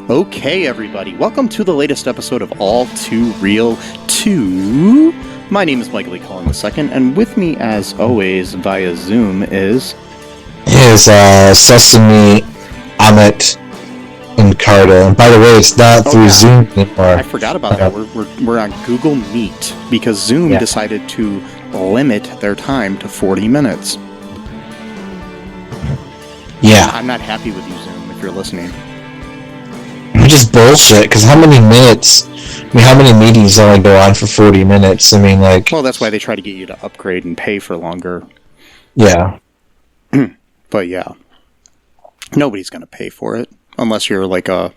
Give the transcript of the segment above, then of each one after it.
Okay, everybody, welcome to the latest episode of All Too Real 2. My name is Michael E. Cullen II, and with me, as always, via Zoom is Sesame, Amit, and Carter. And by the way, it's not through Zoom anymore. I forgot about that. We're on Google Meet because Zoom decided to limit their time to 40 minutes. Yeah. I'm not happy with you, Zoom, if you're listening. Which is bullshit, because how many meetings only go on for 40 minutes? I mean, like... Well, that's why they try to get you to upgrade and pay for longer. Yeah. But yeah. Nobody's going to pay for it, unless you're like a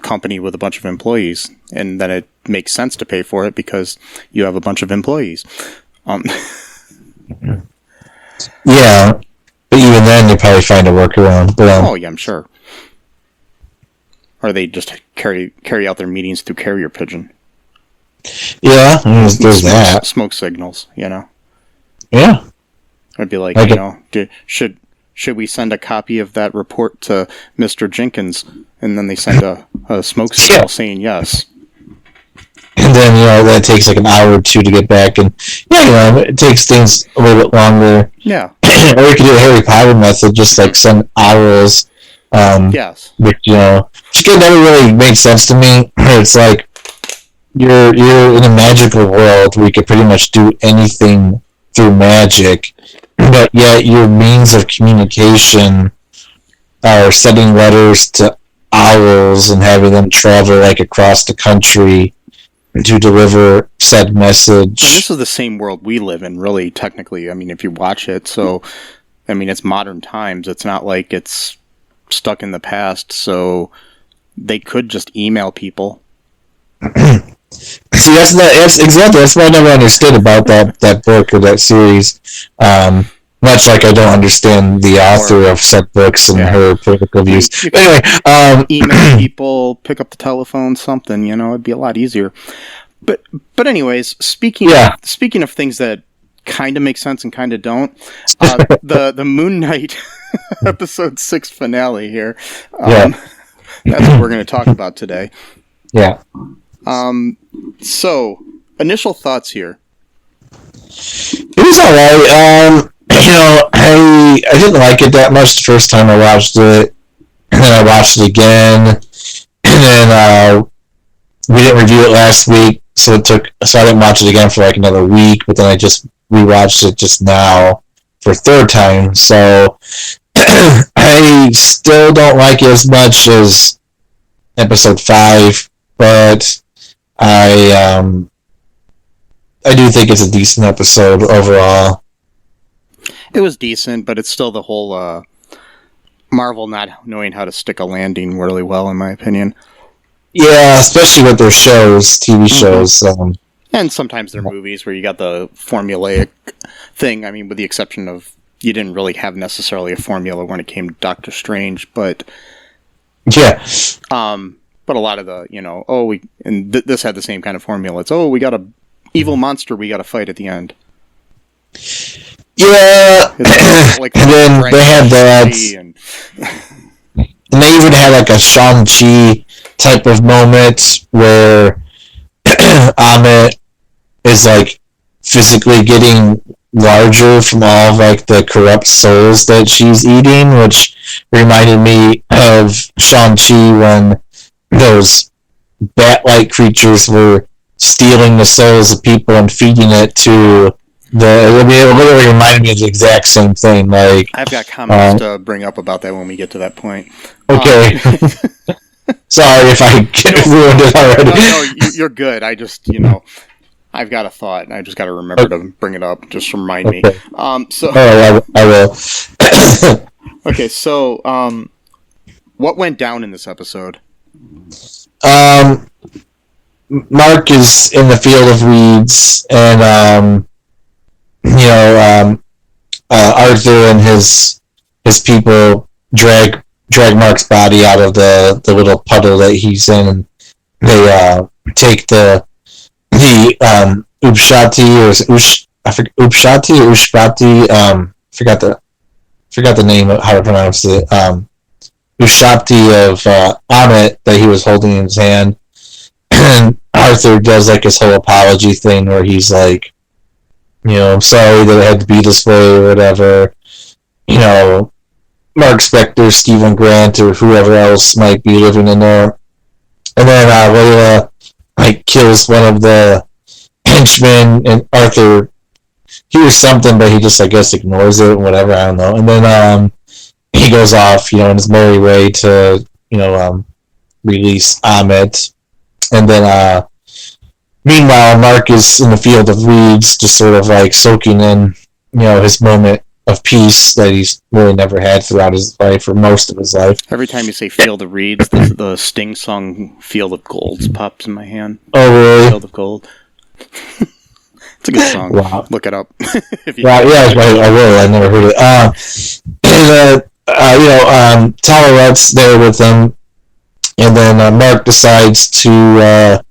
company with a bunch of employees, and then it makes sense to pay for it because you have a bunch of employees. Yeah, but even then, they probably find a workaround. But, oh, yeah, I'm sure. Or they just carry out their meetings through carrier pigeon. Yeah, there's that. Smoke signals, Yeah. I'd be like, should we send a copy of that report to Mr. Jenkins? And then they send a smoke signal saying yes. And then, that takes like an hour or two to get back. And, it takes things a little bit longer. Yeah. Or you could do a Harry Potter method, just like send owls. Yes. Which never really made sense to me. It's like you're in a magical world where you could pretty much do anything through magic, but yet your means of communication are sending letters to owls and having them travel like across the country to deliver said message. And this is the same world we live in, really, technically. I mean, if you watch it, so, I mean, it's modern times. It's not like it's stuck in the past, so they could just email people. See, that's what I never understood about that book or that series. Much like I don't understand the author of said books and her political views. Anyway, email people, pick up the telephone, something. It'd be a lot easier. But anyways, speaking of things that kind of make sense and kind of don't, the Moon Knight episode 6 finale here. That's what we're going to talk about today. Yeah. So, initial thoughts here. It was alright. I didn't like it that much the first time I watched it, and then I watched it again, and then we didn't review it last week, so I didn't watch it again for like another week, but then I just rewatched it just now for a third time, so I still don't like it as much as episode 5, but I do think it's a decent episode overall. It was decent, but it's still the whole Marvel not knowing how to stick a landing really well, in my opinion. Yeah, especially with their shows, TV shows. And sometimes their movies where you got the formulaic thing. I mean, with the exception of you didn't really have necessarily a formula when it came to Doctor Strange, but... Yeah. But a lot of the, this had the same kind of formula. It's, we got a evil monster we got to fight at the end. Yeah, like and then they had that, and they even had like a Shang-Chi type of moment where Amit is like physically getting larger from all of like the corrupt souls that she's eating, which reminded me of Shang-Chi when those bat-like creatures were stealing the souls of people and feeding it to it literally reminded me of the exact same thing. Like, I've got comments to bring up about that when we get to that point. Okay. Sorry if I ruined it already. No, you're good. I just, I've got a thought, and I just got to remember to bring it up. Just remind me. So. Oh, I will. Okay, so, what went down in this episode? Mark is in the field of weeds, and Arthur and his people drag Mark's body out of the little puddle that he's in, and they take the the Upshati or Upshati or Ushpati. Forgot the name of how to pronounce it. Ushpati of Amit that he was holding in his hand, and Arthur does like his whole apology thing where he's like, I'm sorry that it had to be this way or whatever. Mark Spector, Stephen Grant, or whoever else might be living in there. And then Layla kills one of the henchmen, and Arthur hears something, but he just, I guess, ignores it, whatever, I don't know. And then he goes off, in his merry way to, release Amit. And then, meanwhile, Mark is in the field of reeds, just sort of, soaking in, his moment of peace that he's really never had throughout his life, or most of his life. Every time you say Field of Reeds, the Sting song Field of Gold pops in my hand. Oh, really? Field of Gold. It's a good song. Wow. Look it up. I will. I never heard it. Talarette's there with them, and then Mark decides to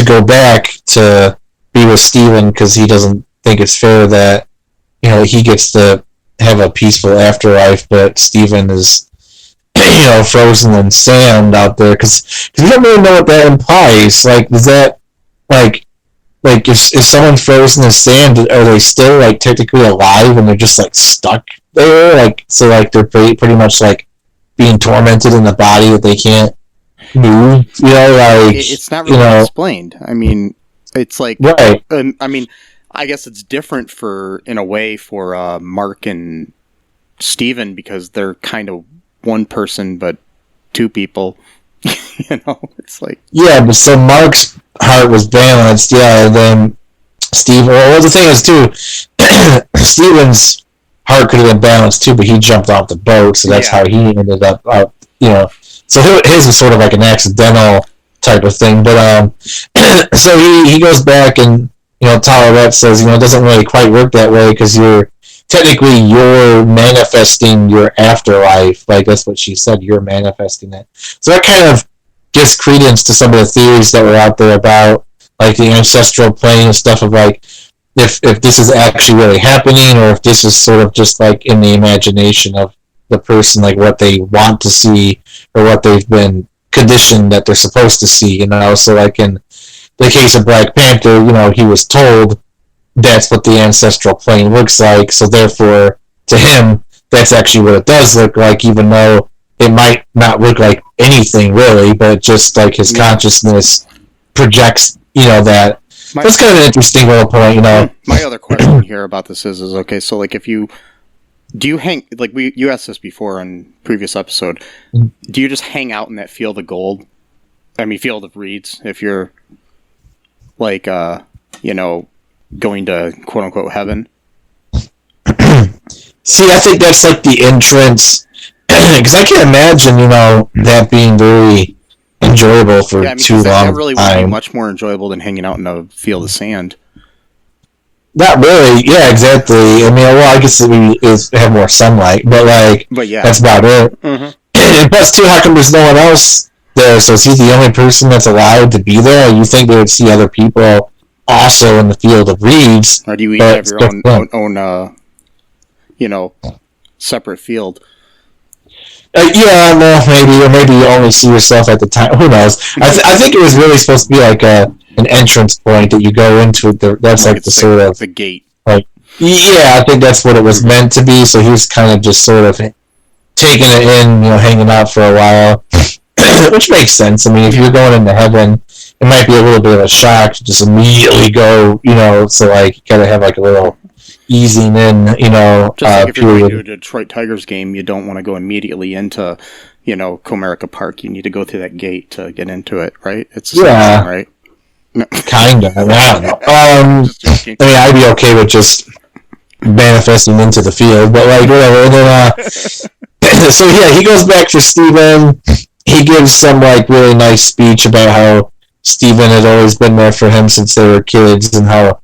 go back to be with Steven because he doesn't think it's fair that he gets to have a peaceful afterlife, but Steven is frozen in sand out there because we don't really know what that implies. Does that if someone frozen in sand, are they still technically alive and they're just stuck there? So they're pretty much being tormented in the body that they can't move. It's not really explained. I mean, it's right. I guess it's different in a way for Mark and Steven because they're kind of one person but two people. It's yeah, but so Mark's heart was balanced, and then Steven. Well, the thing is too, Steven's heart could have been balanced too, but he jumped off the boat, so that's how he ended up out. So his is sort of an accidental type of thing, but so he goes back and. Talarette says, it doesn't really quite work that way because you're manifesting your afterlife. That's what she said, you're manifesting it. So that kind of gives credence to some of the theories that were out there about, the ancestral plane and stuff of, if this is actually really happening or if this is sort of just, in the imagination of the person, what they want to see or what they've been conditioned that they're supposed to see, So, in the case of Black Panther, he was told that's what the ancestral plane looks like, so therefore, to him, that's actually what it does look like, even though it might not look like anything, really, but just, his consciousness projects, that. That's kind of an interesting little point, My other question here about this is okay, so, if you... Do you hang... you asked this before on previous episode. Do you just hang out in that field of gold? Field of reeds, if you're... going to quote-unquote heaven? See, I think that's the entrance, because I can imagine, that being very enjoyable for too long. That really would be much more enjoyable than hanging out in a field of sand. Not really, yeah, exactly. I guess we have more sunlight, but yeah, that's about it. Mm-hmm. And plus, too, how come there's no one else there? So is he the only person that's allowed to be there? You think they would see other people also in the field of reeds? Or do you have your own separate field? Maybe you only see yourself at the time. Who knows? I think it was really supposed to be an entrance point that you go into. That's the sort of the gate. I think that's what it was meant to be. So he was kind of just sort of taking it in, hanging out for a while. Which makes sense. If you're going into heaven, it might be a little bit of a shock to just immediately go, so you gotta have a little easing in, just if you're going to a Detroit Tigers game, you don't want to go immediately into, Comerica Park. You need to go through that gate to get into it, right? It's the same thing, right? No. Kinda. I don't know. I'd be okay with just manifesting into the field, but whatever. And then, so yeah, he goes back for Steven. He gives some really nice speech about how Steven had always been there for him since they were kids, and how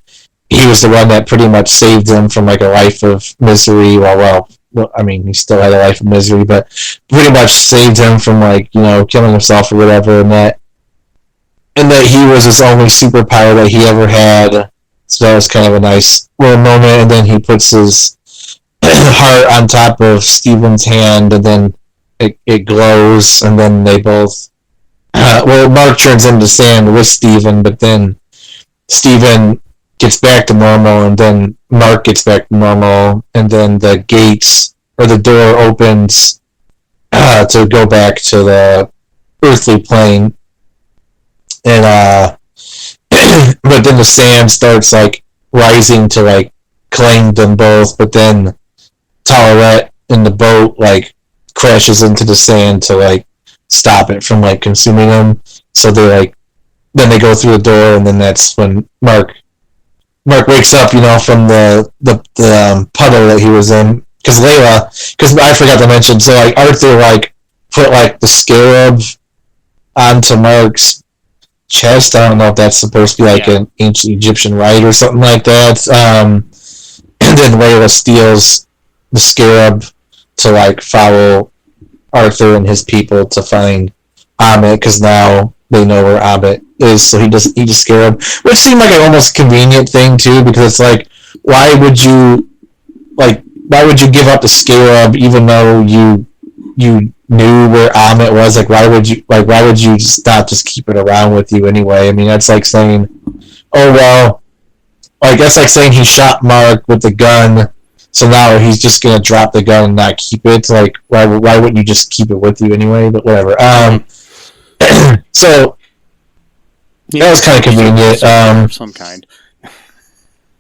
he was the one that pretty much saved him from a life of misery. Well, he still had a life of misery, but pretty much saved him from killing himself or whatever. And that and that he was his only superpower that he ever had. So that was kind of a nice little moment. And then he puts his heart on top of Steven's hand, and then it glows, and then they both. Mark turns into sand with Steven, but then Steven gets back to normal, and then Mark gets back to normal, and then the gates or the door opens to go back to the earthly plane, and but then the sand starts like rising to like claim them both, but then Tolerette in the boat like crashes into the sand to like stop it from like consuming them. So they like then they go through the door, and then that's when Mark wakes up, from the puddle that he was in. Because I forgot to mention, so like Arthur like put like the scarab onto Mark's chest. I don't know if that's supposed to be like an ancient Egyptian rite or something like that. And then Layla steals the scarab to like follow Arthur and his people to find Ammit, because now they know where Ammit is, so he just scarab, which seemed like an almost convenient thing too, because it's like, why would you give up the scarab even though you knew where Ammit was? Like, why would you just keep it around with you anyway? I mean, that's like saying, oh well, like that's like saying he shot Mark with the gun, so now he's just gonna drop the gun and not keep it. Like, why wouldn't you just keep it with you anyway? But whatever. So that was kind of convenient. Of some kind.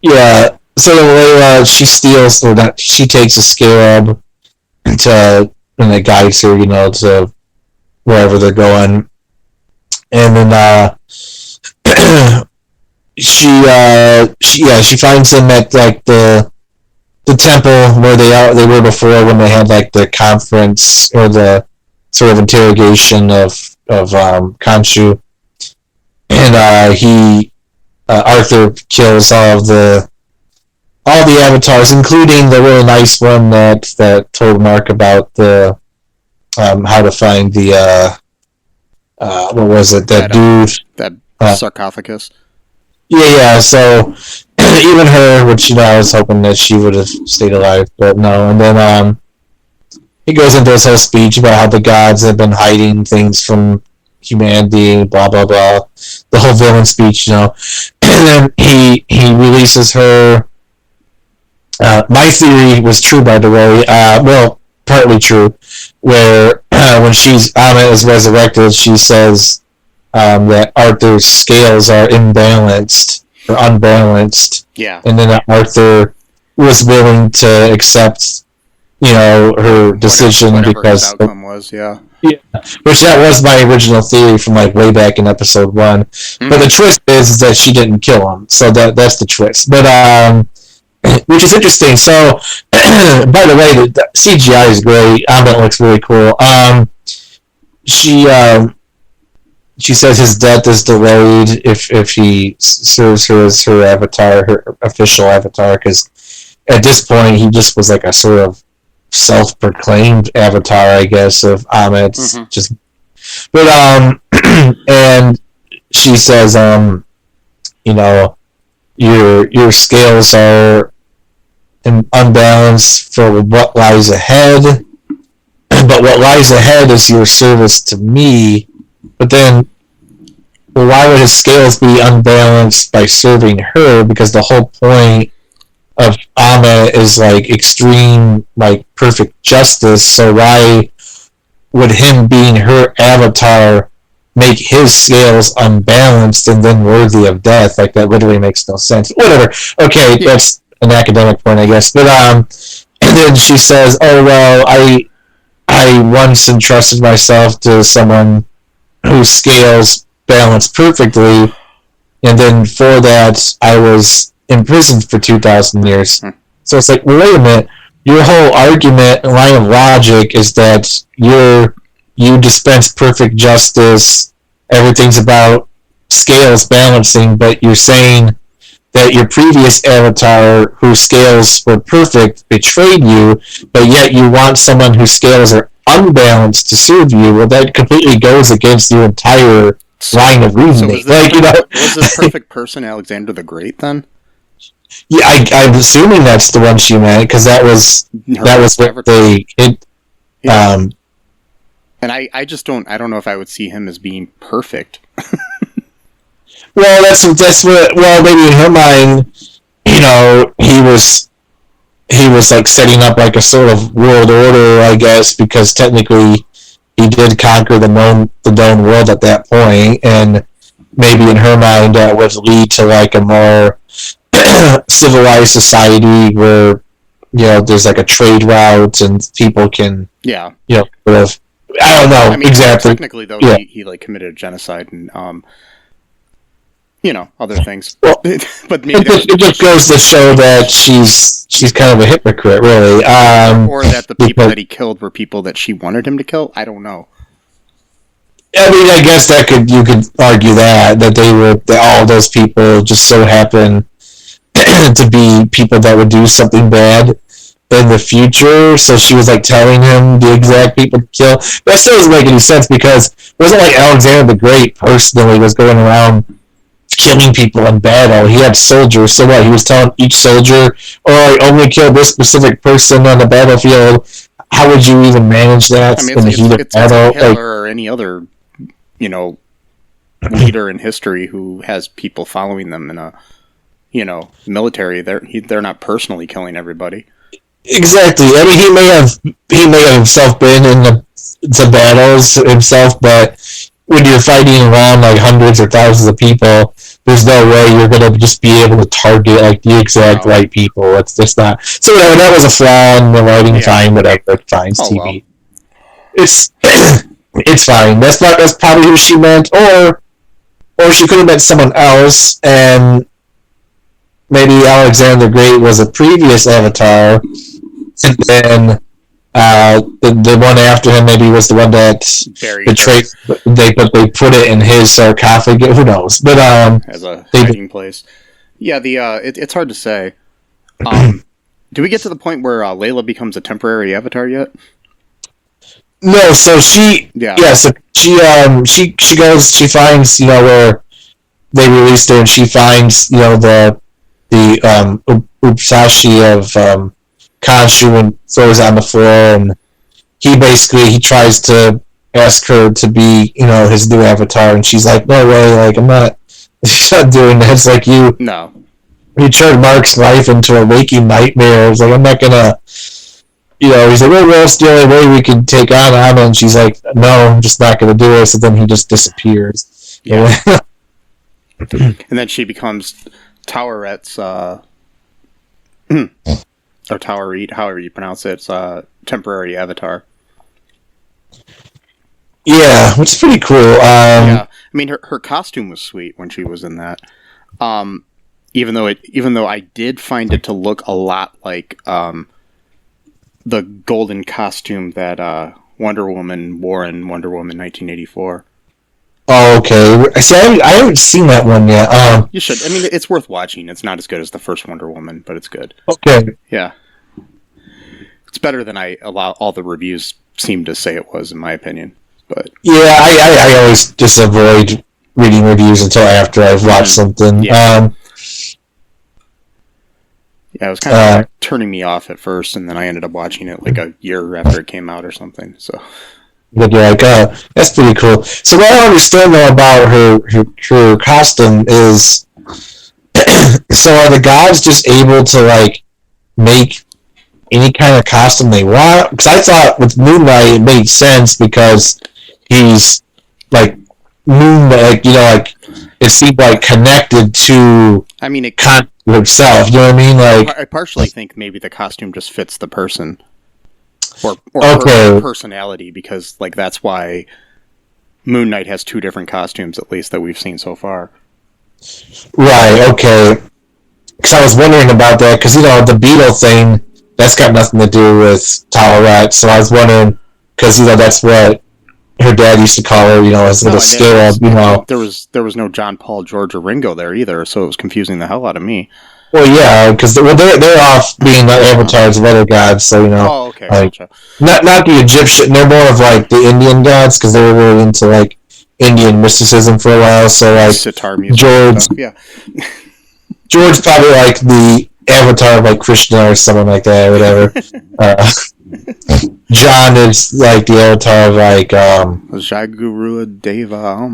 Yeah. So Layla, she takes a scarab and it guides her, to wherever they're going, and then she finds them at like the temple where they were before, when they had like the conference or the sort of interrogation of Khonshu, and Arthur kills all the avatars, including the really nice one that told Mark about the how to find the what was it, that dude, that sarcophagus. Yeah. So even her, which I was hoping that she would have stayed alive, but no. And then he goes into this whole speech about how the gods have been hiding things from humanity, blah blah blah. The whole villain speech, And then he releases her. My theory was true, by the way. Well, partly true. Where when Ammit is resurrected, she says that Arthur's scales are imbalanced or unbalanced. Yeah. And then Arthur was willing to accept, her decision whatever because his outcome was. Yeah. Yeah, which that was my original theory from like way back in episode 1. Mm-hmm. But the twist is that she didn't kill him, so that's the twist. But which is interesting. So, by the way, the CGI is great. Ammit looks really cool. She says his death is delayed if he serves her as her avatar, her official avatar, because at this point he just was like a sort of self-proclaimed avatar, I guess, of Ammit's. Mm-hmm. But and she says, your scales are unbalanced for what lies ahead, but what lies ahead is your service to me. But then, why would his scales be unbalanced by serving her? Because the whole point of Ammit is like extreme, like perfect justice. So why would him being her avatar make his scales unbalanced and then worthy of death? Like, that literally makes no sense. Whatever. Okay, that's an academic point, I guess. But and then she says, "Oh well, I once entrusted myself to someone whose scales balanced perfectly, and then for that I was imprisoned for 2,000 years." So it's like, well, wait a minute. Your whole argument and line of logic is that you dispense perfect justice. Everything's about scales balancing, but you're saying that your previous avatar, whose scales were perfect, betrayed you, but yet you want someone whose scales are unbalanced to serve you. Well, that completely goes against your entire line of reasoning. Was this perfect person Alexander the Great then? Yeah, I'm assuming that's the one she meant, because that was what they. And I just don't know if I would see him as being perfect. Well, that's what. Well, maybe in her mind, he was like setting up like a sort of world order, I guess, because technically he did conquer the known world at that point, and maybe in her mind that would lead to like a more civilized society where there's like a trade route and people can sort of, I don't know exactly. Technically, though, he like committed genocide and other things. Well, but maybe it just goes to show that she's kind of a hypocrite, really. Or that the people that he killed were people that she wanted him to kill. I don't know. I mean, I guess you could argue that all those people just so happen to be people that would do something bad in the future. So she was like telling him the exact people to kill. But that still doesn't make any sense, because it wasn't like Alexander the Great personally was going around killing people in battle. He had soldiers, so what? He was telling each soldier, "Oh, I only kill this specific person on the battlefield." How would you even manage that in the heat of battle? It's Hitler or any other, leader in history who has people following them in a, military. They're not personally killing everybody. Exactly. I mean, he may have himself been in the battles himself, but when you're fighting around like hundreds or thousands of people, there's no way you're gonna just be able to target like the exact right people. It's just not. So that was a flaw in the writing. Fine, whatever. Fine, TV. Well. It's fine. That's probably who she meant, or she could have meant someone else, and maybe Alexander the Great was a previous Avatar, and then the one after him maybe was the one that betrayed. They put it in his sarcophagus. Who knows? But as a hiding place. Yeah, it's hard to say. Do we get to the point where Layla becomes a temporary Avatar yet? No. So she so she goes. She finds where they released her, and she finds the Upsashi of Khonshu and throws it on the floor, and he tries to ask her to be his new avatar, and she's like, no way, like I'm not doing that. It's like you turned Mark's life into a waking nightmare. It's like, I'm not gonna he's like, well, that's the only way we can take on Anna, and she's like, no, I'm just not gonna do it. So then he just disappears. And then she becomes Toweret's or Towerit, however you pronounce it. It's temporary avatar. Yeah, which is pretty cool. Yeah, I mean, her costume was sweet when she was in that. Even though I did find it to look a lot like the golden costume that Wonder Woman wore in Wonder Woman 1984. Oh, okay. See, I haven't seen that one yet. You should. I mean, it's worth watching. It's not as good as the first Wonder Woman, but it's good. Okay. Yeah. It's better than all the reviews seem to say it was, in my opinion. But yeah, I always just avoid reading reviews until after I've watched something. Yeah. Yeah, it was kind of turning me off at first, and then I ended up watching it like a year after it came out or something. So. But you're like, oh, that's pretty cool. So what I understand though about her costume is, so are the gods just able to like make any kind of costume they want? Because I thought with Moon Knight it made sense because he's like Moon, like like it seemed like connected to. I mean, himself. You know what I mean? Like I partially think maybe the costume just fits the person. Or personality, because like that's why Moon Knight has two different costumes, at least that we've seen so far. Right. Okay. Because I was wondering about that, because the beetle thing, that's got nothing to do with Taweret. So I was wondering, because that's what her dad used to call her, as a scarab. There was no John Paul, George, or Ringo there either, so it was confusing the hell out of me. Well, yeah, because they're off being the avatars of other gods, so Oh, okay, like, gotcha. Not the Egyptian. They're more of like the Indian gods because they were really into like Indian mysticism for a while. So like sitar music George, yeah. George probably like the avatar of like Krishna or someone like that, or whatever. John is like the avatar of like Jaguru Deva,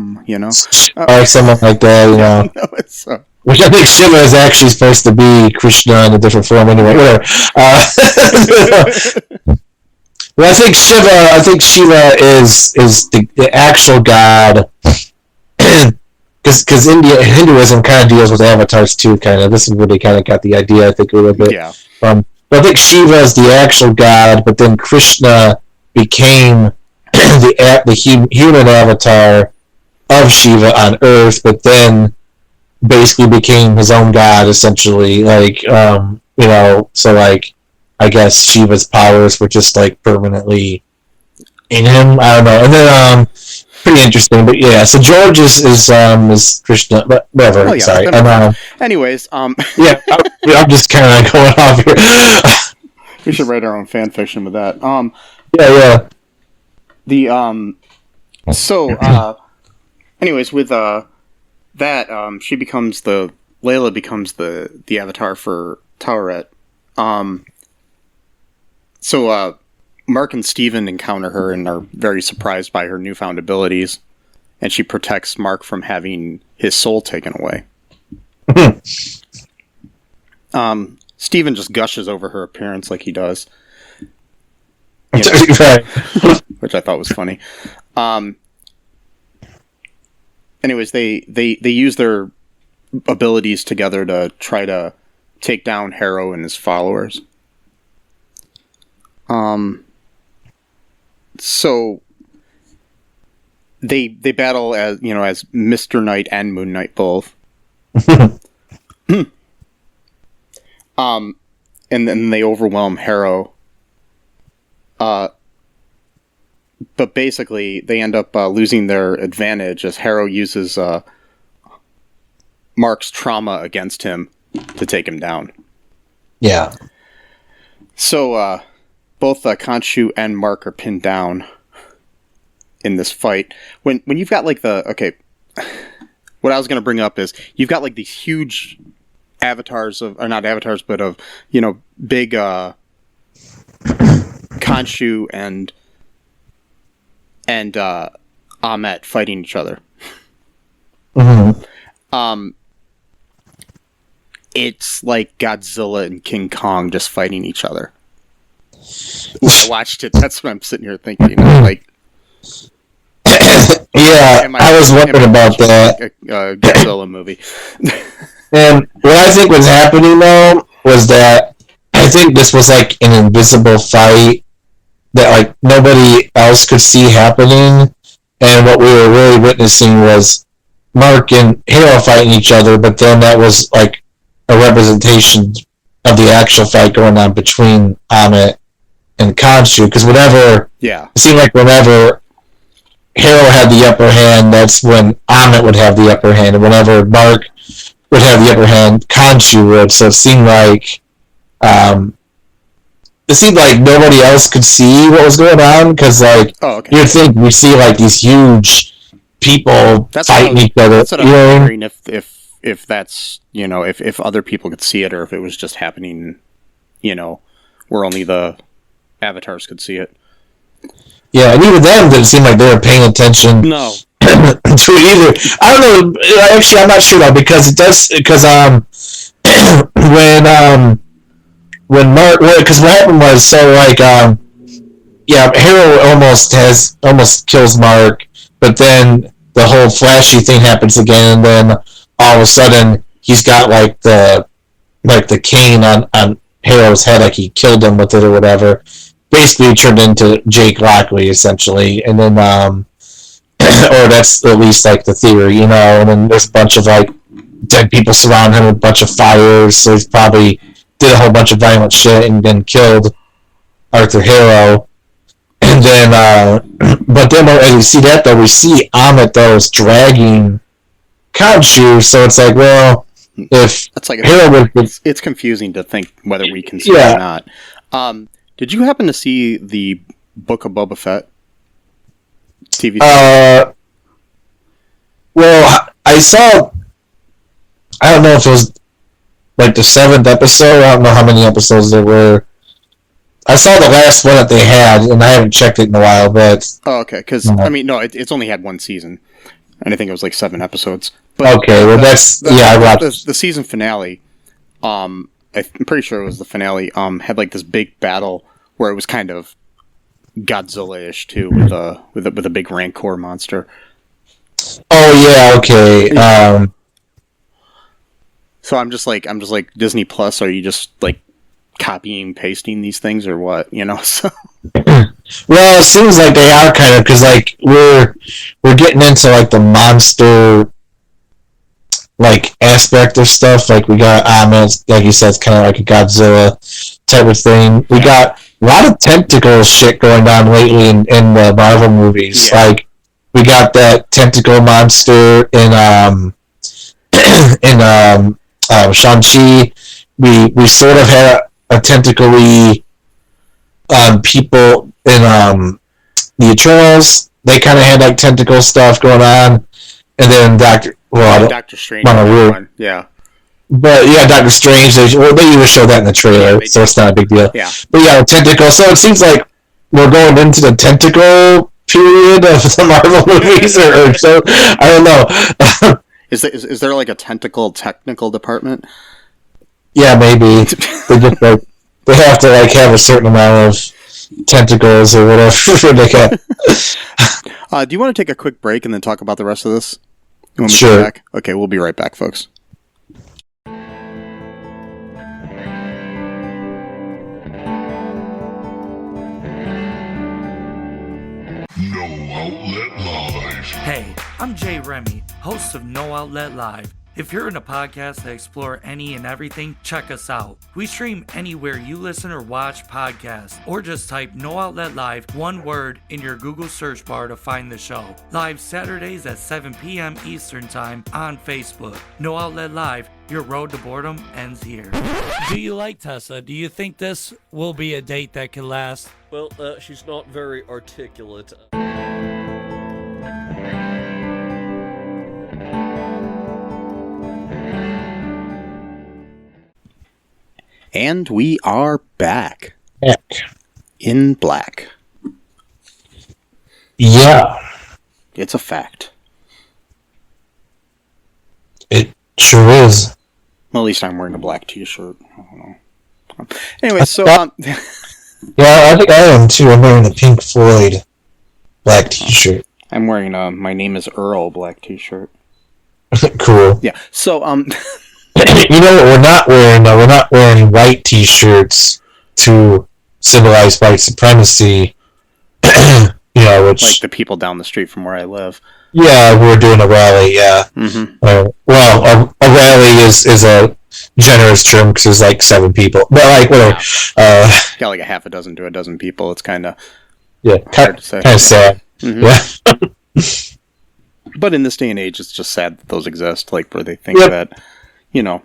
or someone like that, no, it's which I think Shiva is actually supposed to be Krishna in a different form anyway. Whatever. Well, I think Shiva is the actual god, because Hinduism kind of deals with avatars too. Kind of, this is where they kind of got the idea. I think a little bit. Yeah. But I think Shiva is the actual god, but then Krishna became the human avatar of Shiva on Earth, but then basically became his own god essentially. Like, so like, I guess Shiva's powers were just like permanently in him. I don't know. And then pretty interesting, but yeah. So George is Krishna, but whatever. Oh, yeah, sorry. Anyways, yeah, I'm just kind of going off here. We should write our own fan fiction with that. Yeah. Anyways, with that, Layla becomes the avatar for Taweret. So Mark and Steven encounter her and are very surprised by her newfound abilities, and she protects Mark from having his soul taken away. Steven just gushes over her appearance like he does. Which I thought was funny. Anyways, they use their abilities together to try to take down Harrow and his followers. So they battle as Mr. Knight and Moon Knight both. And then they overwhelm Harrow. But basically, they end up losing their advantage as Harrow uses Mark's trauma against him to take him down. Yeah. So, both Khonshu and Mark are pinned down in this fight. When you've got like what I was going to bring up is you've got like these huge avatars of, or not avatars, but of, big Khonshu and Ammit fighting each other. Mm-hmm. It's like Godzilla and King Kong just fighting each other. When I watched it, that's what I'm sitting here thinking. Like, yeah, I was wondering about that. A Godzilla movie. And what I think was happening though was that I think this was like an invisible fight that like nobody else could see happening, and what we were really witnessing was Mark and Harrow fighting each other, but then that was like a representation of the actual fight going on between Ammit and Khonshu, because it seemed like whenever Harrow had the upper hand, that's when Ammit would have the upper hand, and whenever Mark would have the upper hand, Khonshu would. So it seemed like nobody else could see what was going on, because you'd think we see like these huge people fighting each other. That's what I'm wondering if that's if other people could see it, or if it was just happening, where only the avatars could see it. Yeah, and even them didn't seem like they were paying attention. No. To it either. I don't know. Actually, I'm not sure though, because when Mark, because what happened was Harrow almost kills Mark, but then the whole flashy thing happens again, and then all of a sudden he's got like the cane on Harrow's head, like he killed him with it or whatever. Basically, he turned into Jake Lockley essentially, and then or that's at least like the theory, and then there's a bunch of like dead people surrounding him with a bunch of fires, so he's probably did a whole bunch of violent shit and then killed Arthur Harrow. And then but then as we see that though, we see Ammit though is dragging Khonshu, so it's like, well, if that's like Harrow it's confusing to think whether we can see it or not. Did you happen to see the Book of Boba Fett TV show? saw. I don't know if it was like the 7th episode. I don't know how many episodes there were. I saw the last one that they had, and I haven't checked it in a while. But okay, because I mean, no, it's only had one season, and I think it was like 7 episodes. But okay, well I watched the season finale. I'm pretty sure it was the finale. Had like this big battle where it was kind of Godzilla-ish too, with a big Rancor monster. Oh yeah, okay. So I'm just like Disney Plus. Are you just like copying, pasting these things, or what? You know. So. Well, it seems like they are kind of, because like we're getting into like the monster like aspect of stuff. Like we got like you said, it's kind of like a Godzilla type of thing. We got a lot of tentacle shit going on lately in the Marvel movies. Yeah. Like we got that tentacle monster in Shang-Chi. We sort of had a tentacle-y people in the Eternals. They kind of had like tentacle stuff going on, and then Doctor Strange. Yeah. But yeah, Doctor Strange. They even showed that in the trailer, so it's not a big deal. Yeah. But yeah, tentacle. So it seems like we're going into the tentacle period of the Marvel movies, or so. I don't know. Is there like a tentacle technical department? Yeah, maybe. They just like they have to like have a certain amount of tentacles or whatever they got. Do you want to take a quick break and then talk about the rest of this? You want me sure. To back? Okay, we'll be right back, folks. No Outlet Live. Hey, I'm Jay Remy, host of No Outlet Live. If you're in a podcast that explore any and everything, check us out. We stream anywhere you listen or watch podcasts, or just type No Outlet Live, one word, in your Google search bar to find the show. Live Saturdays at 7 p.m. Eastern Time on Facebook. No Outlet Live, your road to boredom ends here. Do you like Tessa? Do you think this will be a date that can last? Well, she's not very articulate. And we are back. Heck. In black. Yeah. It's a fact. It sure is. Well, at least I'm wearing a black t-shirt. I don't know. Anyway, so... yeah, I think I am too. I'm wearing the Pink Floyd black t-shirt. I'm wearing My Name is Earl black t-shirt. Cool. Yeah, so, You know what we're not wearing? We're not wearing white t-shirts to symbolize white supremacy. You know, which... Like the people down the street from where I live. Yeah, we're doing a rally, yeah. Mm-hmm. Well, a rally is a generous term because there's like 7 people. But like, whatever. Got like a half a dozen to a dozen people. It's kind of hard to say. Kind of sad. Mm-hmm. Yeah. But in this day and age, it's just sad that those exist. Like, where they think that, you know,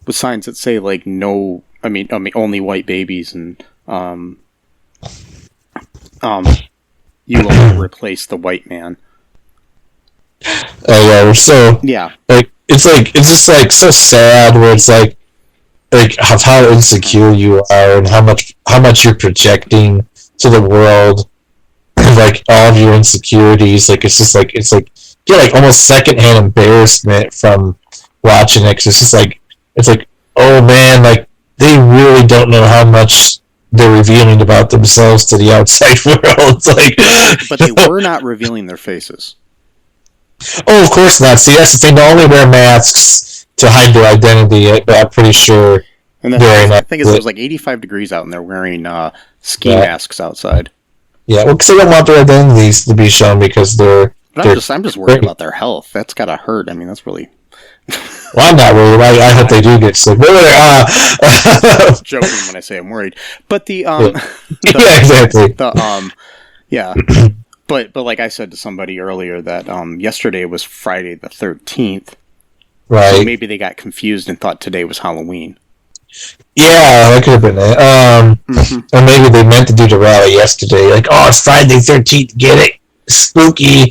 with signs that say like no, I mean only white babies and you will replace the white man. Oh yeah, we're so like it's just like so sad where it's like how insecure you are and how much you're projecting to the world, like all of your insecurities. Like it's like you get like almost secondhand embarrassment from watching it. 'Cause it's like oh man, like they really don't know how much they're revealing about themselves to the outside world. It's like, but they were not revealing their faces. Oh, of course not. See, that's the thing. They only wear masks to hide their identity, but I'm pretty sure. And then I think it was like 85 degrees out, and they're wearing ski masks outside. Yeah, well, because they don't want their identities to be shown because they're. But I'm just worried about their health. That's gotta hurt. I mean, that's really. Well, I'm not worried. I hope they do get sick. I'm joking when I say I'm worried, but yeah, exactly. But like I said to somebody earlier that yesterday was Friday the 13th, right? So maybe they got confused and thought today was Halloween. Yeah, that could have been it. Or maybe they meant to do the rally yesterday. Like, oh, it's Friday the 13th. Get it? Spooky.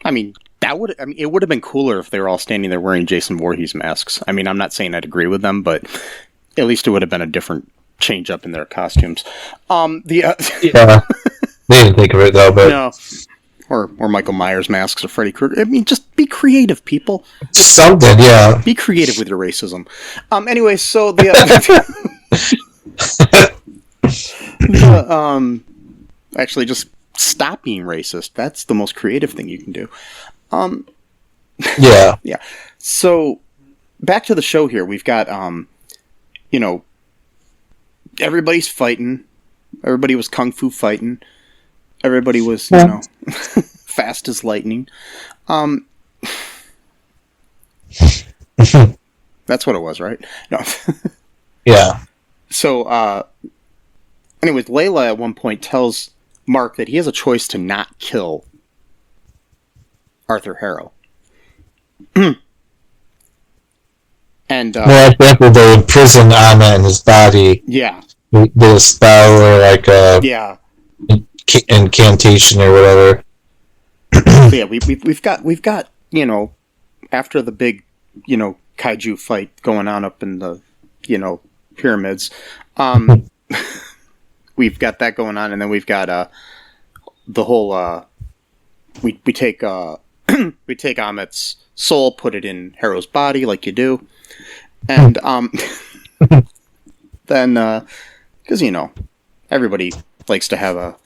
I mean, it would have been cooler if they were all standing there wearing Jason Voorhees masks. I mean, I'm not saying I'd agree with them, but at least it would have been a different change up in their costumes. Yeah, they didn't think of it though, but no, or Michael Myers masks or Freddy Krueger. I mean, just be creative, people. just something. Yeah. Be creative with your racism. Anyway, so actually, just stop being racist. That's the most creative thing you can do. Yeah. Yeah. So back to the show here. We've got everybody's fighting. Everybody was kung fu fighting. Everybody was, fast as lightning. That's what it was, right? No. Yeah. So, anyways, Layla at one point tells Mark that he has a choice to not kill Arthur Harrow. And after they imprison Anna in his body, yeah, did a spell or like a incantation or whatever. Yeah, we've got after the big kaiju fight going on up in the pyramids, we've got that going on, and then we've got the whole we take we take Amit's soul, put it in Harrow's body like you do, and then because everybody likes to have a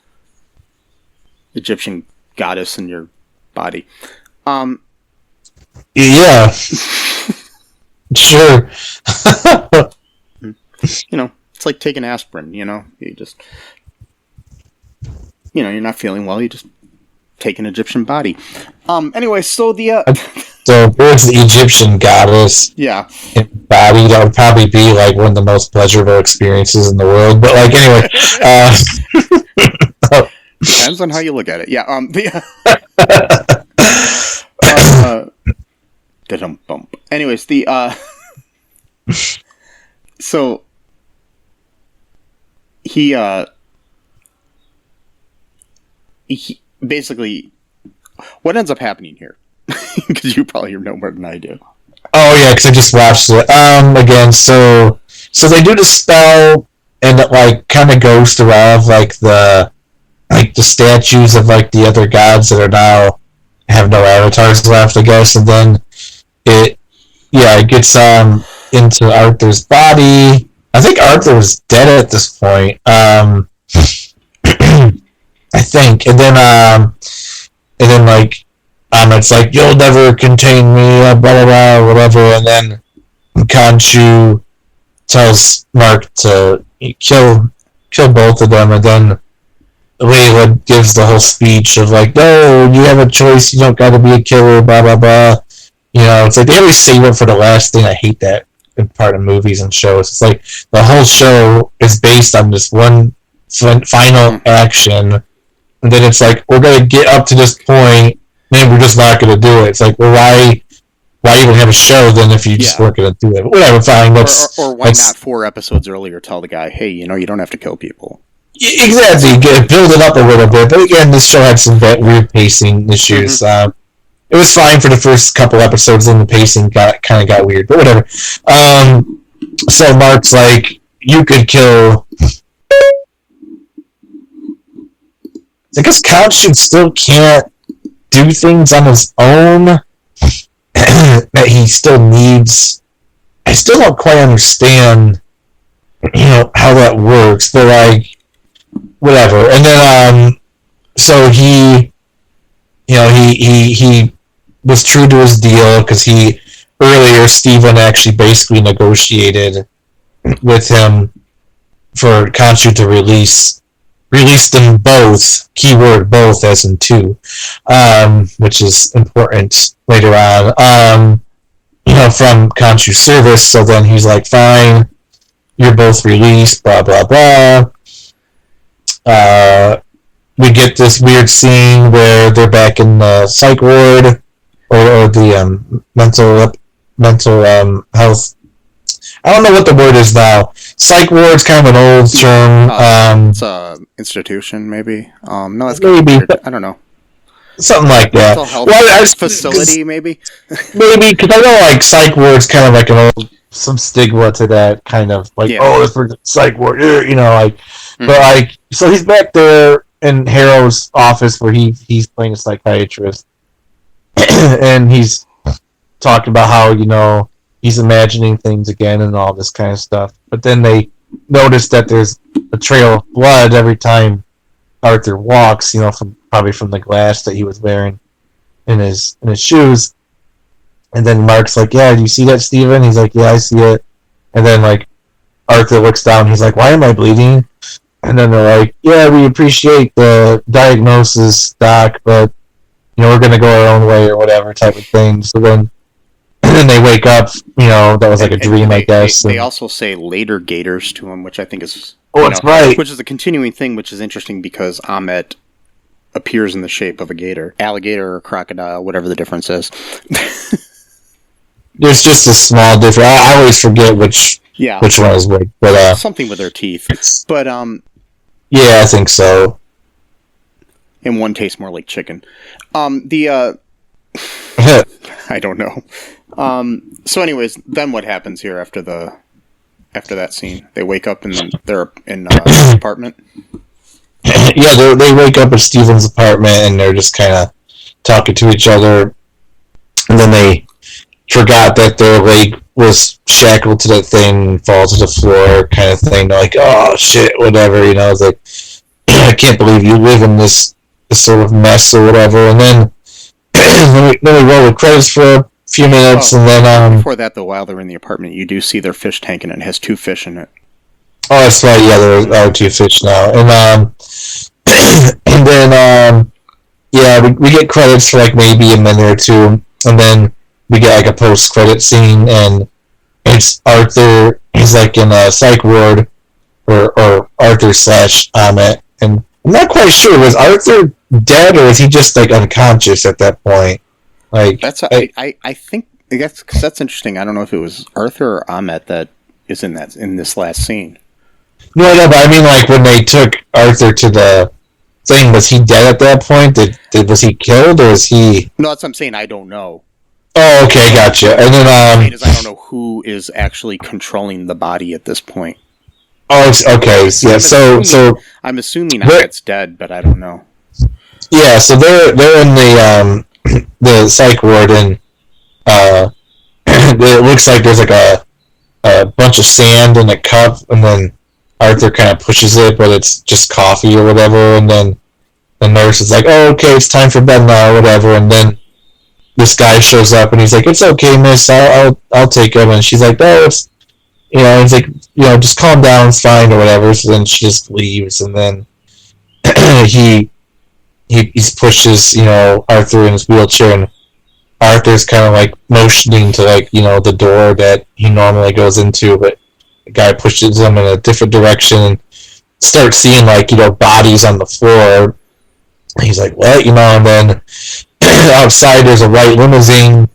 Egyptian goddess in your body. Yeah. Sure. It's like taking aspirin, you just you're not feeling well, you just take an Egyptian body. Anyway, so so there's the Egyptian goddess. Yeah. Body, that would probably be like one of the most pleasurable experiences in the world. But like anyway, depends on how you look at it. Yeah. Anyways, so he basically, what ends up happening here? Because you probably know more than I do. Oh yeah, because I just watched it again. So they do the spell, and it like kind of goes throughout like the statues of like the other gods that are now have no avatars left, I guess, and then it gets into Arthur's body. I think Arthur was dead at this point. I think, and then like it's like, you'll never contain me, blah blah blah, whatever, and then Khonshu tells Mark to kill both of them, and then Layla gives the whole speech of like, no, you have a choice, you don't got to be a killer, blah blah blah. It's like they always save it for the last thing. I hate that in part of movies and shows. It's like the whole show is based on this one final action, and then it's like, we're gonna get up to this point, and we're just not gonna do it. It's like, well, why even have a show then if you just weren't gonna do it? But whatever, fine. Or why not 4 episodes earlier tell the guy, hey, you don't have to kill people. Exactly, build it up a little bit. But again, this show had some weird pacing issues. Mm-hmm. It was fine for the first couple episodes, then the pacing kind of got weird. But whatever. So Mark's like, you could kill. I guess Khonshu still can't do things on his own. That he still needs. I still don't quite understand, how that works. But like, whatever. And then, so he was true to his deal, because earlier Steven actually basically negotiated with him for Khonshu to release them both, keyword both as in 2, which is important later on, from Khonshu's service. So then he's like, fine, you're both released, blah blah blah. We get this weird scene where they're back in the psych ward, or the mental health. I don't know what the word is now. Psych ward's kind of an old term. It's a institution, maybe. No, that's maybe. I don't know. something like that. Mental health Well, facility, maybe. Maybe because I know like psych ward's kind of like some stigma to that kind of like this person's psych ward, like. Mm-hmm. But like, so he's back there in Harrow's office where he's playing a psychiatrist, and he's talking about how he's imagining things again and all this kind of stuff. But then they notice that there's a trail of blood every time Arthur walks, probably from the glass that he was wearing in his shoes. And then Mark's like, "Yeah, do you see that, Steven?" He's like, "Yeah, I see it." And then like Arthur looks down, he's like, "Why am I bleeding?" And then they're like, "Yeah, we appreciate the diagnosis, Doc, but we're gonna go our own way or whatever type of thing." So then they wake up, that was like a dream, I guess. They also say later gators to him, which I think is that's right. Which is a continuing thing, which is interesting because Ahmet appears in the shape of a gator, alligator or crocodile, whatever the difference is. There's just a small difference. I always forget which one is which, but something with their teeth. But yeah, I think so. And one tastes more like chicken. I don't know. So, anyways, then what happens here after that scene? They wake up and they're in his apartment. Yeah, they wake up at Steven's apartment and they're just kind of talking to each other, and then they forgot that their leg was shackled to that thing, fall to the floor, kind of thing. They're like, "Oh shit, whatever," It's like, I can't believe you live in this sort of mess or whatever. And then we roll the credits for a few minutes, and then before that, though, while they're in the apartment, you do see their fish tank, and it has 2 fish in it. Oh, that's right. Yeah, there are 2 fish now, and and then we get credits for like maybe a minute or two, and then we get like a post-credit scene, and it's Arthur. He's like in a psych ward, or Arthur / Ahmet, and I'm not quite sure, was Arthur dead or is he just like unconscious at that point? Like I think that's interesting. I don't know if it was Arthur or Ahmet that is in this last scene. No, but I mean, like when they took Arthur to the thing, was he dead at that point? Was he killed or is he? No, that's what I'm saying. I don't know. Oh, okay, gotcha. And then I don't know who is actually controlling the body at this point. Oh, okay. Yeah. So I'm assuming Ahmet's dead, but I don't know. Yeah. So they're in the psych ward, and it looks like there's like a bunch of sand in a cup, and then Arthur kind of pushes it, but it's just coffee or whatever, and then the nurse is like, "Oh, okay, it's time for bed now," or whatever, and then this guy shows up, and he's like, "It's okay, miss, I'll take him," and she's like, "No, it's," he's like, "Just calm down, it's fine," or whatever, so then she just leaves, and then he pushes, Arthur in his wheelchair, and Arthur's kind of like motioning to like, the door that he normally goes into, but the guy pushes him in a different direction and starts seeing like, bodies on the floor. He's like, "What?" And then outside there's a white limousine,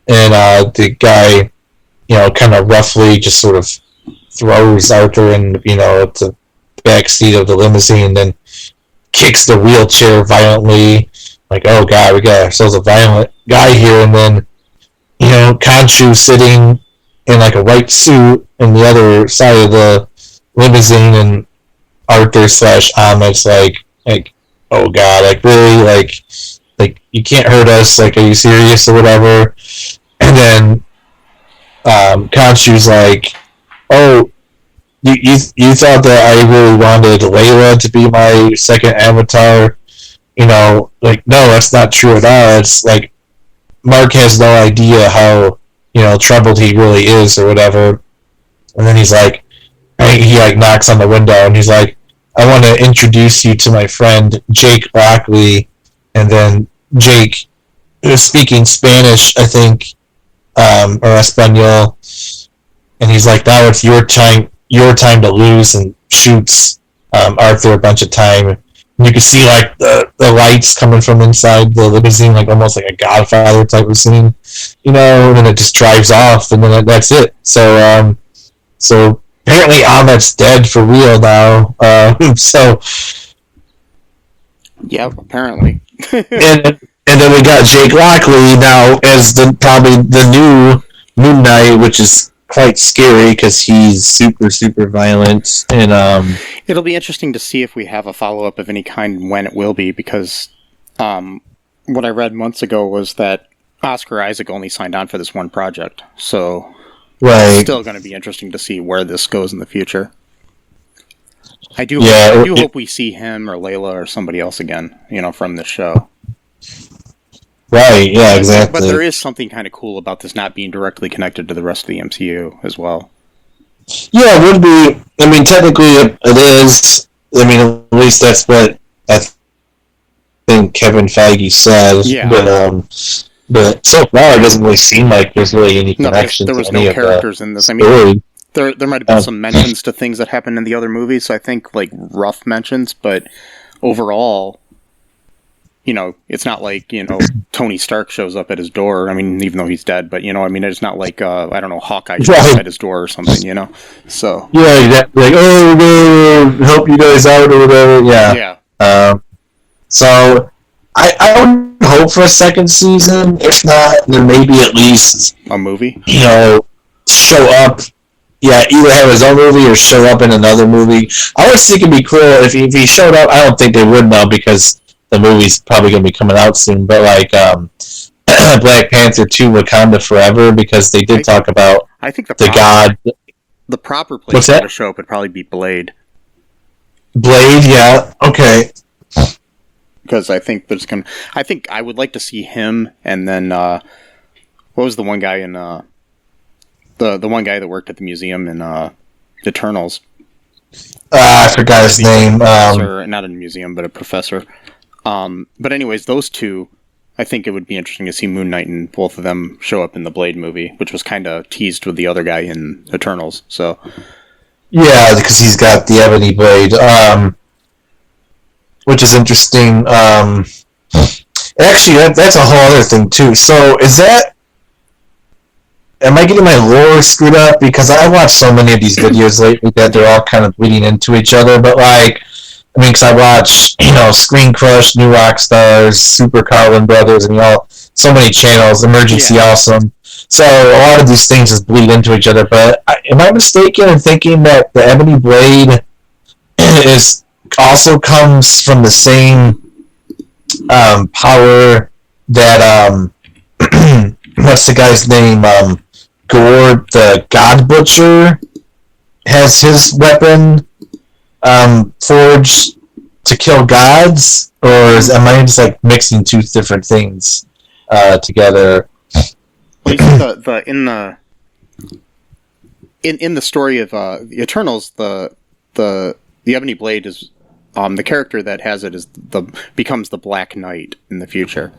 and the guy, kind of roughly just sort of throws Arthur in, the back seat of the limousine, then kicks the wheelchair violently, like, "Oh god, we got ourselves a violent guy here." And then, Khonshu sitting in like a white suit in the other side of the limousine, and Arthur / Ahmet's like, "Oh god, like really, like you can't hurt us, like are you serious," or whatever. And then Khonshu's like, "Oh, you thought that I really wanted Layla to be my second avatar? Like, no, that's not true at all. It's like Mark has no idea how troubled he really is or whatever." And then he's like, he like knocks on the window, and he's like, "I want to introduce you to my friend Jake Lockley." And then Jake is speaking Spanish, I think, or Espanol, and he's like, "Now it's your time to lose," and shoots Arthur a bunch of time. And you can see like the lights coming from inside the limousine, like almost like a Godfather type of scene, and then it just drives off, and then that's it. So apparently Ahmet's dead for real now. So yeah, apparently. and then we got Jake Lockley now as probably the new Moon Knight, which is quite scary because he's super, super violent. And it'll be interesting to see if we have a follow-up of any kind and when it will be, because what I read months ago was that Oscar Isaac only signed on for this one project. So it's still going to be interesting to see where this goes in the future. I do hope we see him or Layla or somebody else again, from this show. Right, yeah, exactly. But there is something kind of cool about this not being directly connected to the rest of the MCU as well. Yeah, it would be. I mean, technically it is. I mean, at least that's what I think Kevin Feige said. Yeah. But so far it doesn't really seem like there's really any connection there was to any no of characters in this. I mean, story. there might have been some mentions to things that happened in the other movies, I think, like rough mentions, but overall, it's not like, Tony Stark shows up at his door. I mean, even though he's dead, but, it's not like, I don't know, Hawkeye shows up at his door or something, so. Yeah, exactly. Like, we'll help you guys out or whatever, yeah. Yeah. So, I would hope for a second season. If not, then maybe at least a movie. Show up. Yeah, either have his own movie or show up in another movie. I always think it'd be cool if he showed up. I don't think they would now because the movie's probably going to be coming out soon. But like Black Panther 2: Wakanda Forever, because they did talk about I think the god. The proper place to show up would probably be Blade. Blade, yeah, okay. Because I think I would like to see him, and then what was the one guy in the one guy that worked at the museum in Eternals? I forgot his name. Not in a museum, but a professor. But anyways, those two, I think it would be interesting to see Moon Knight and both of them show up in the Blade movie, which was kind of teased with the other guy in Eternals. So yeah, because he's got the ebony blade. Which is interesting. Actually, that's a whole other thing, too. So, am I getting my lore screwed up? Because I watched so many of these videos lately that they're all kind of bleeding into each other. But, because I watch, Screen Crush, New Rockstars, Super Carlin Brothers, and so many channels, Emergency Awesome. So, a lot of these things just bleed into each other. But am I mistaken in thinking that the ebony blade also comes from the same power that what's the guy's name? Gore, the God Butcher, has his weapon forged to kill gods, or am I just mixing two different things together? Well, in the story of the Eternals, the ebony blade is. The character that has it becomes the Black Knight in the future.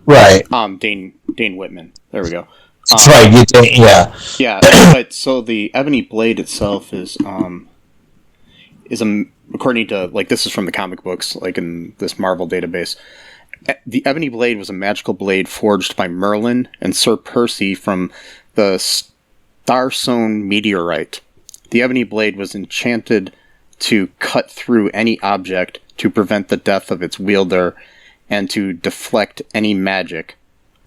Right. Dane Whitman. There we go. That's right. Yeah. Yeah. But so the ebony blade itself is according to this is from the comic books, in this Marvel database. The ebony blade was a magical blade forged by Merlin and Sir Percy from the Starsown meteorite. The ebony blade was enchanted to cut through any object to prevent the death of its wielder and to deflect any magic,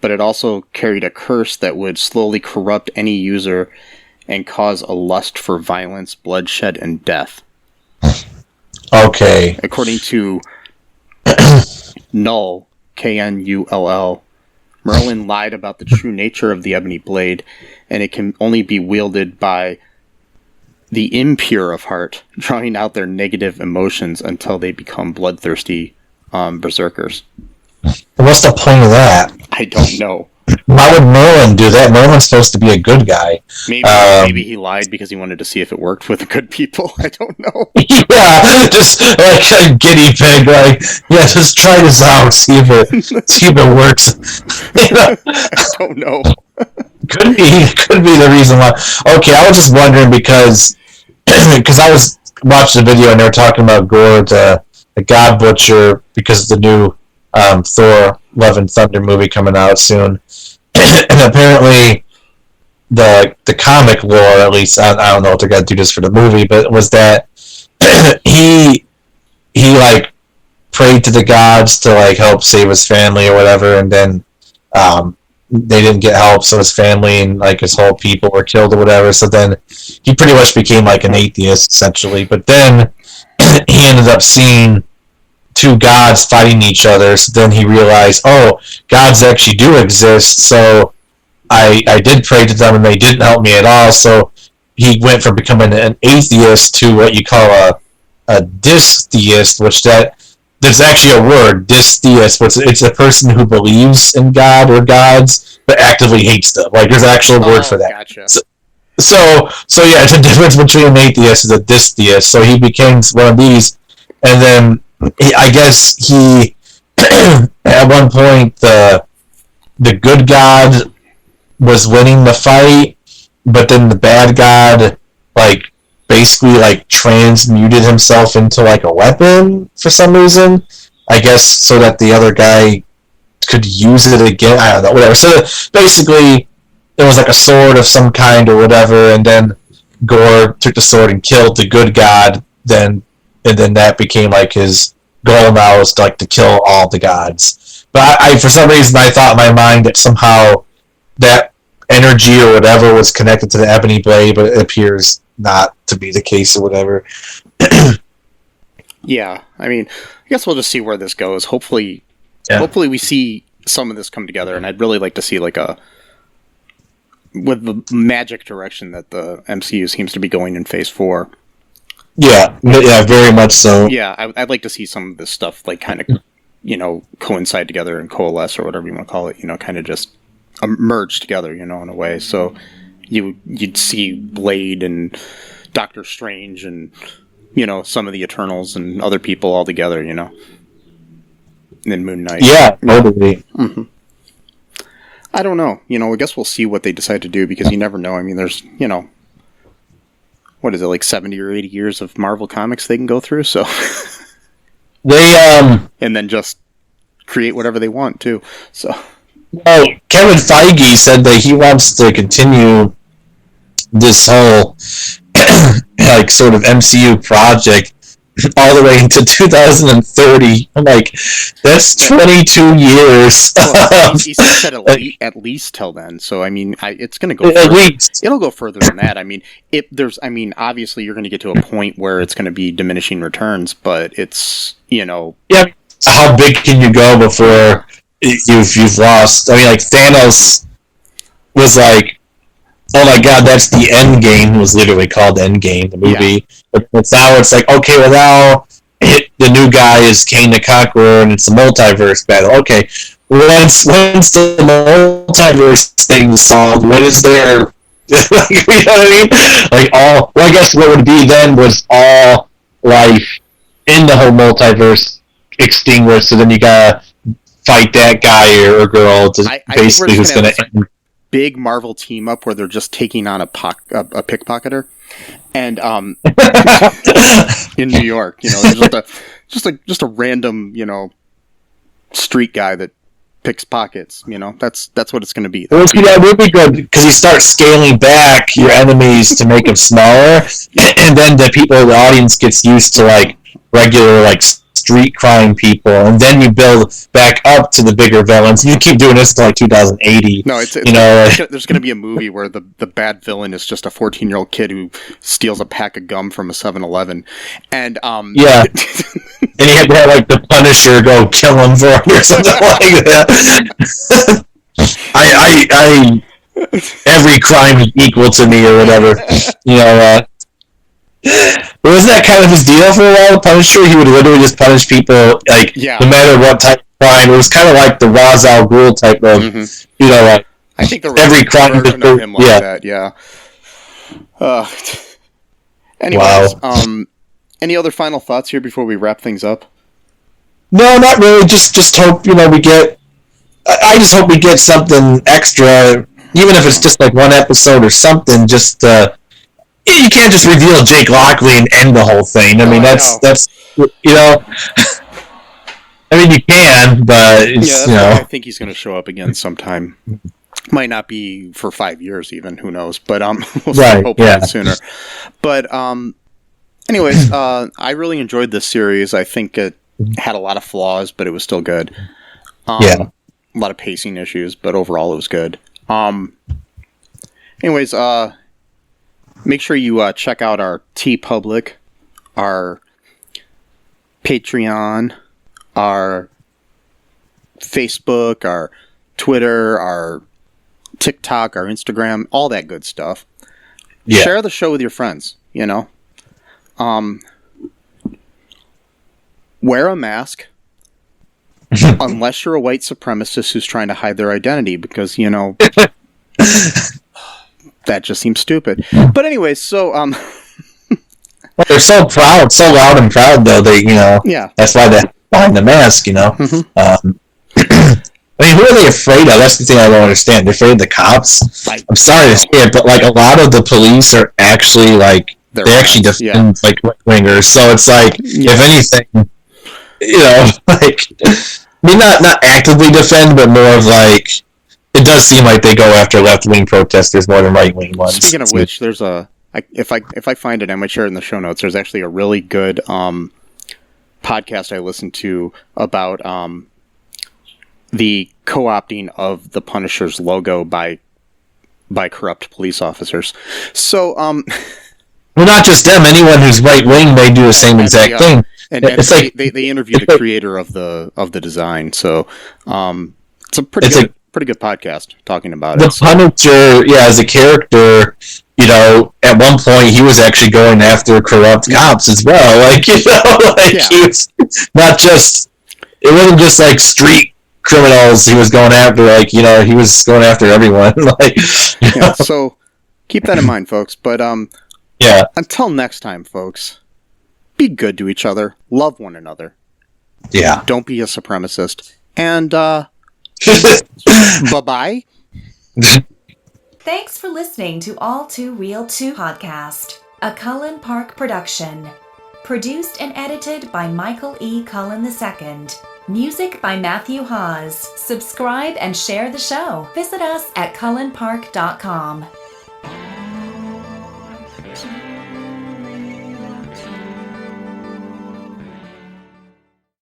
but it also carried a curse that would slowly corrupt any user and cause a lust for violence, bloodshed, and death. Okay. According to Knull, Knull, Merlin lied about the true nature of the ebony blade, and it can only be wielded by the impure of heart, drawing out their negative emotions until they become bloodthirsty berserkers. What's the point of that? I don't know. Why would Merlin do that? Merlin's supposed to be a good guy. Maybe he lied because he wanted to see if it worked with the good people. I don't know. Yeah, just like a guinea pig. Just try this out, see if it works. I don't know. Could be the reason why. Okay, I was just wondering because I was watching the video and they were talking about Gore, the God Butcher, because of the new Thor: Love and Thunder movie coming out soon, and apparently the comic lore, at least I don't know if they're gonna do this for the movie, but was that he prayed to the gods to like help save his family or whatever, and then they didn't get help, so his family and like his whole people were killed or whatever. So then he pretty much became like an atheist essentially. But then he ended up seeing two gods fighting each other. So then he realized, oh, gods actually do exist. So I did pray to them and they didn't help me at all. So he went from becoming an atheist to what you call a dystheist, which there's actually a word, dystheist, but it's a person who believes in God or gods, but actively hates them. Like, there's an actual word for that. Gotcha. So yeah, it's a difference between an atheist and a dystheist. So he became one of these, and then I guess he, at one point, the good god was winning the fight, but then the bad god, like, basically like transmuted himself into like a weapon for some reason, I guess, so that the other guy could use it again. I don't know, whatever. So basically it was like a sword of some kind or whatever, and then Gore took the sword and killed the good god, and then that became like his goal now, is like to kill all the gods. But I for some reason I thought in my mind that somehow that energy or whatever was connected to the ebony blade, but it appears not to be the case or whatever. Yeah, I mean, I guess we'll just see where this goes. Hopefully we see some of this come together, and I'd really like to see like with the magic direction that the MCU seems to be going in Phase 4. Yeah, very much so. Yeah, I'd like to see some of this stuff like kind of, coincide together and coalesce, or whatever you want to call it, kind of just merge together, in a way. So you'd see Blade and Doctor Strange and, some of the Eternals and other people all together, and then Moon Knight. Yeah, totally. Mm-hmm. I don't know. I guess we'll see what they decide to do, because you never know. I mean, there's, what is it, like 70 or 80 years of Marvel Comics they can go through, so... They, and then just create whatever they want, too, so... Well, Kevin Feige said that he wants to continue this whole, like, sort of MCU project all the way into 2030. I'm like, that's 22 years. Well, he said at least till then. So I mean, it's going to go. At least it'll go further than that. I mean, obviously you're going to get to a point where it's going to be diminishing returns, but it's Yeah. How big can you go before you've lost? I mean, like Thanos was like, oh my god, that's the end game. It was literally called Endgame, the movie. Yeah. But now it's like, okay, well now the new guy is Kang the Conqueror, and it's a multiverse battle. Okay, once the multiverse thing is solved, what is there? You know what I mean? Like well, I guess what would be then was all life in the whole multiverse extinguished. So then you gotta fight that guy or girl to basically who's gonna end. Big Marvel team up where they're just taking on a pickpocketer, and in New York, just a random street guy that picks pockets. That's what it's going to be. That would be good, because you start scaling back your enemies to make them smaller, and then the people in the audience gets used to like regular like street crime people, and then you build back up to the bigger villains. You keep doing this until like 2080. No, there's going to be a movie where the bad villain is just a 14-year-old kid who steals a pack of gum from a 7-Eleven, and yeah, and you have to have like the Punisher go kill him for him or something like that. I every crime is equal to me or whatever. But wasn't that kind of his deal for a while, the Punisher? He would literally just punish people, like, no matter what type of crime. It was kind of like the Ra's al Ghul type of, like, I think every crime version of him like that, yeah. Anyways, wow. Any other final thoughts here before we wrap things up? No, not really. Just hope, we get... I just hope we get something extra, even if it's just like one episode or something, just... you can't just reveal Jake Lockley and end the whole thing. I mean, that's I mean, you can, but it's, I think he's going to show up again sometime. Might not be for 5 years, even. Who knows? But we'll see. Hopefully sooner. But anyways, I really enjoyed this series. I think it had a lot of flaws, but it was still good. Yeah. A lot of pacing issues, but overall it was good. Anyways, make sure you check out our TeePublic, our Patreon, our Facebook, our Twitter, our TikTok, our Instagram, all that good stuff. Yeah. Share the show with your friends, you know. Wear a mask. Unless you're a white supremacist who's trying to hide their identity, because, you know, that just seems stupid. But anyways, so, well, they're so proud, so loud and proud, though, they, you know, yeah. That's why they're behind the mask, you know. Mm-hmm. I mean, who are they afraid of? That's the thing I don't understand. They're afraid of the cops? I'm sorry to say it, but, like, a lot of the police are actually, like, they actually defend, like, right-wingers, so it's like, if anything, you know, like, I mean, not actively defend, but more of, like, it does seem like they go after left-wing protesters more than right-wing ones. Speaking of which, there's if I find it, I might share it in the show notes. There's actually a really good podcast I listened to about the co-opting of the Punisher's logo by corrupt police officers. So, well, not just them. Anyone who's right-wing may do the same exact thing. And it's like they interview the creator of the design. So, it's a pretty good podcast talking about it. The Punisher, as a character, you know, at one point he was actually going after corrupt cops as well. Like, you know, he was not just, it wasn't just like street criminals he was going after, like, you know, he was going after everyone. Like, so keep that in mind, folks. But until next time, folks, be good to each other, love one another. Yeah. Don't be a supremacist. And bye-bye. Thanks for listening to All Too Real 2 podcast, a Cullen Park production. Produced and edited by Michael E. Cullen II. Music by Matthew Haas. Subscribe and share the show. Visit us at cullenpark.com.